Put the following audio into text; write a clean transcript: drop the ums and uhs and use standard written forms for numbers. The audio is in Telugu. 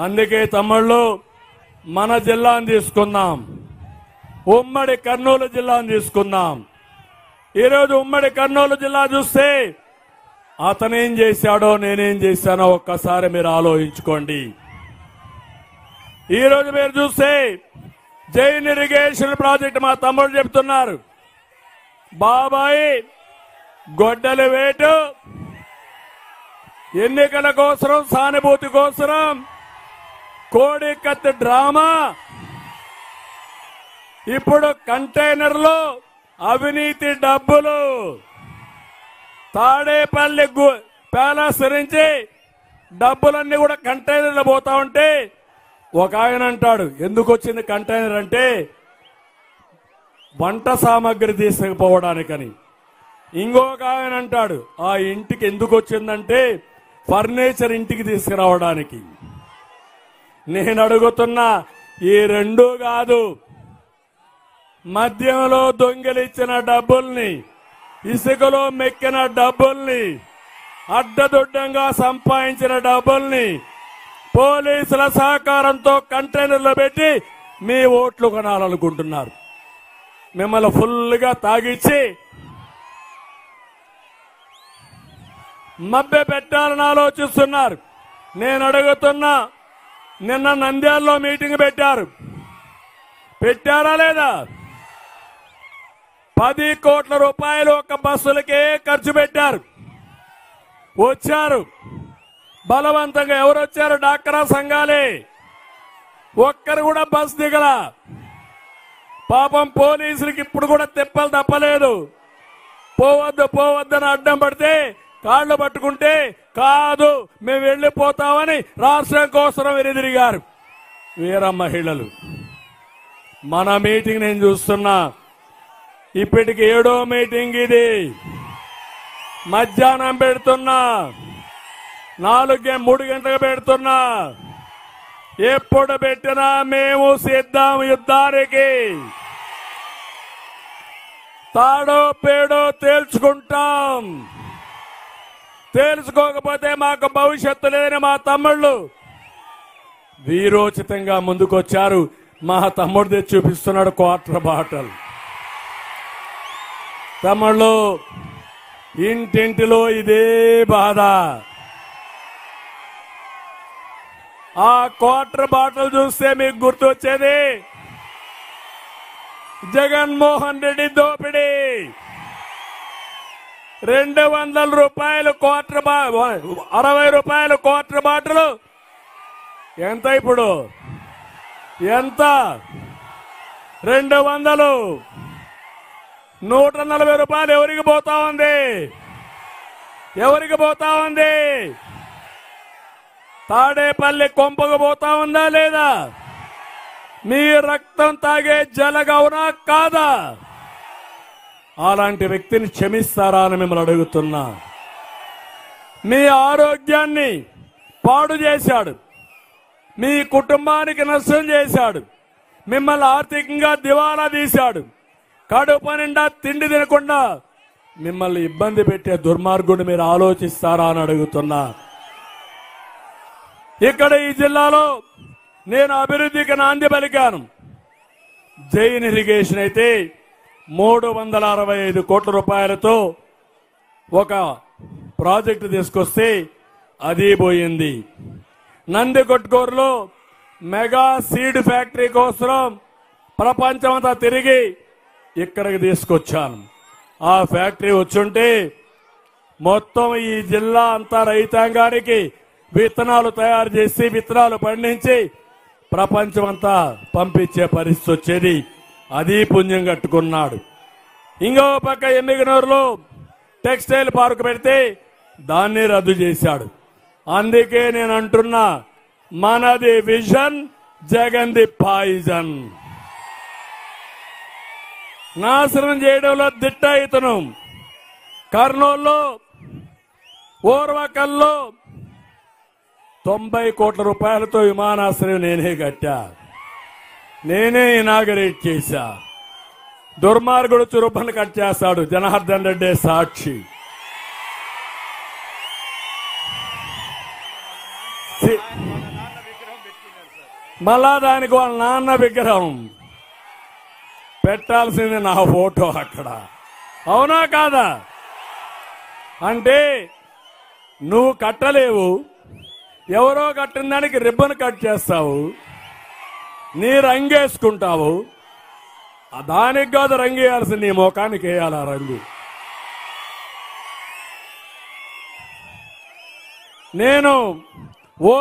అందుకే తమ్ముళ్ళు మన జిల్లాను తీసుకుందాం, ఉమ్మడి కర్నూలు జిల్లాను తీసుకుందాం. ఈరోజు ఉమ్మడి కర్నూలు జిల్లా చూస్తే అతనేం చేశాడో నేనేం చేశానో ఒక్కసారి మీరు ఆలోచించుకోండి. ఈరోజు మీరు చూస్తే జైన్ ఇరిగేషన్ ప్రాజెక్టు మా తమ్ముడు చెప్తున్నారు, బాబాయ్ గొడ్డలి వేటు ఎన్నికల కోసం సానుభూతి కోసం కోడి కత్తి డ్రామా, ఇప్పుడు కంటైనర్లు అవినీతి డబ్బులు తాడేపల్లి ప్యాలెస్ నుంచి డబ్బులన్నీ కూడా కంటైనర్లు పోతా ఉంటే ఒక ఆయన అంటాడు ఎందుకు వచ్చింది కంటైనర్ అంటే వంట సామాగ్రి తీసుకుపోవడానికని. ఇంకొక ఆయన అంటాడు ఆ ఇంటికి ఎందుకు వచ్చిందంటే ఫర్నిచర్ ఇంటికి తీసుకురావడానికి. నేను అడుగుతున్నా ఈ రెండు కాదు, మద్యంలో దొంగిలించిన డబ్బుల్ని, ఇసుకలో మెక్కిన డబ్బుల్ని, అడ్డదొడ్డంగా సంపాదించిన డబ్బుల్ని పోలీసుల సహకారంతో కంటైనర్లో పెట్టి మీ ఓట్లు కొనాలనుకుంటున్నారు. మిమ్మల్ని ఫుల్గా తాగిచ్చి మభ్య పెట్టాలని ఆలోచిస్తున్నారు. నేను అడుగుతున్నా, నిన్న నంద్యాలలో మీటింగ్ పెట్టారా లేదా? 10 కోట్ల రూపాయలు ఒక బస్సులకే ఖర్చు పెట్టారు. వచ్చారు బలవంతంగా, ఎవరు వచ్చారు? డాక్రా సంఘాలే. ఒక్కరు కూడా బస్ దిగల. పాపం పోలీసులకి ఇప్పుడు కూడా తిప్పలు తప్పలేదు. పోవద్దని అడ్డం పడితే కాళ్లు పట్టుకుంటే కాదు మేము వెళ్లిపోతామని రాష్ట్రం కోసం వెనుదిరిగారు వీర మహిళలు. మన మీటింగ్ నేను చూస్తున్నా, ఇప్పటికి 7వ మీటింగ్ ఇది. మధ్యాహ్నం పెడుతున్నా, 3 గంటలకు పెడుతున్నా. ఎప్పుడు పెట్టినా మేము సిద్ధం యుద్ధానికి. తాడో పేడో తేల్చుకుంటాం. తేల్చుకోకపోతే మాకు భవిష్యత్తు లేదని మా తమ్ముళ్ళు వీరోచితంగా ముందుకొచ్చారు. మా తమ్ముడు తెచ్చి చూపిస్తున్నాడు క్వార్టర్ బాటిల్. తమ్ముళ్ళు ఇంటింటిలో ఇదే బాధ. ఆ క్వార్టర్ బాటిల్ చూస్తే మీకు గుర్తొచ్చేది జగన్మోహన్ రెడ్డి దోపిడీ. 200 రూపాయలు క్వార్టర్ 60 రూపాయలు క్వార్టర్ బాటిల్ ఎంత ఇప్పుడు? ఎంత? 200. 140 రూపాయలు ఎవరికి పోతా ఉంది? ఎవరికి పోతా ఉంది? తాడేపల్లి కొంపకు పోతా ఉందా లేదా? మీ రక్తం తాగే జలగవునా కాదా? అలాంటి వ్యక్తిని క్షమిస్తారా అని మిమ్మల్ని అడుగుతున్నా. మీ ఆరోగ్యాన్ని పాడు చేశాడు, మీ కుటుంబానికి నష్టం చేశాడు, మిమ్మల్ని ఆర్థికంగా దివాలా తీశాడు, కడుపు నిండా తిండి తినకుండా మిమ్మల్ని ఇబ్బంది పెట్టే దుర్మార్గుడు మీరు ఆలోచిస్తారా అని అడుగుతున్నా. ఇక్కడ ఈ జిల్లాలో నేను అభివృద్ధికి నాంది పలికాను. జైన్ ఇరిగేషన్ అయితే 365 కోట్ల రూపాయలతో ఒక ప్రాజెక్టు తీసుకొస్తే అది పోయింది. నందికొట్కూరులో మెగా సీడ్ ఫ్యాక్టరీ కోసం ప్రపంచమంతా తిరిగి ఇక్కడికి తీసుకొచ్చాను. ఆ ఫ్యాక్టరీ వచ్చుంటే మొత్తం ఈ జిల్లా అంతా రైతాంగానికి విత్తనాలు తయారు చేసి విత్తనాలు పండించి ప్రపంచమంతా పంపించే పరిస్థితి వచ్చేది. అది పుణ్యం కట్టుకున్నాడు. ఇంకో పక్క ఎమ్మిగనూరులో టెక్స్టైల్ పార్క్ పెడితే దాన్ని రద్దు చేశాడు. అందుకే నేను అంటున్నా, మనది విజన్, జగన్ది పాయిజన్. నాశనం చేయడంలో దిట్ట ఇతను. కర్నూలులో ఓర్వకల్లో 90 కోట్ల రూపాయలతో విమానాశ్రయం నేనే కట్టా, నేనే ఇనాగరేట్ చేశా. దుర్మార్గుడు చురుబ్బను కట్ చేస్తాడు. జనార్దన్ రెడ్డి సాక్షి. మళ్ళా దానికి వాళ్ళ నాన్న విగ్రహం పెట్టాల్సింది నా ఫోటో అక్కడ. అవునా కాదా? అంటే నువ్వు కట్టలేవు, ఎవరో కట్టిన దానికి రిబ్బన్ కట్ చేస్తావు, నీ రంగేసుకుంటావు. దానికి కాదు రంగు వేయాల్సింది, నీ ముఖానికి వేయాలి ఆ రంగు. నేను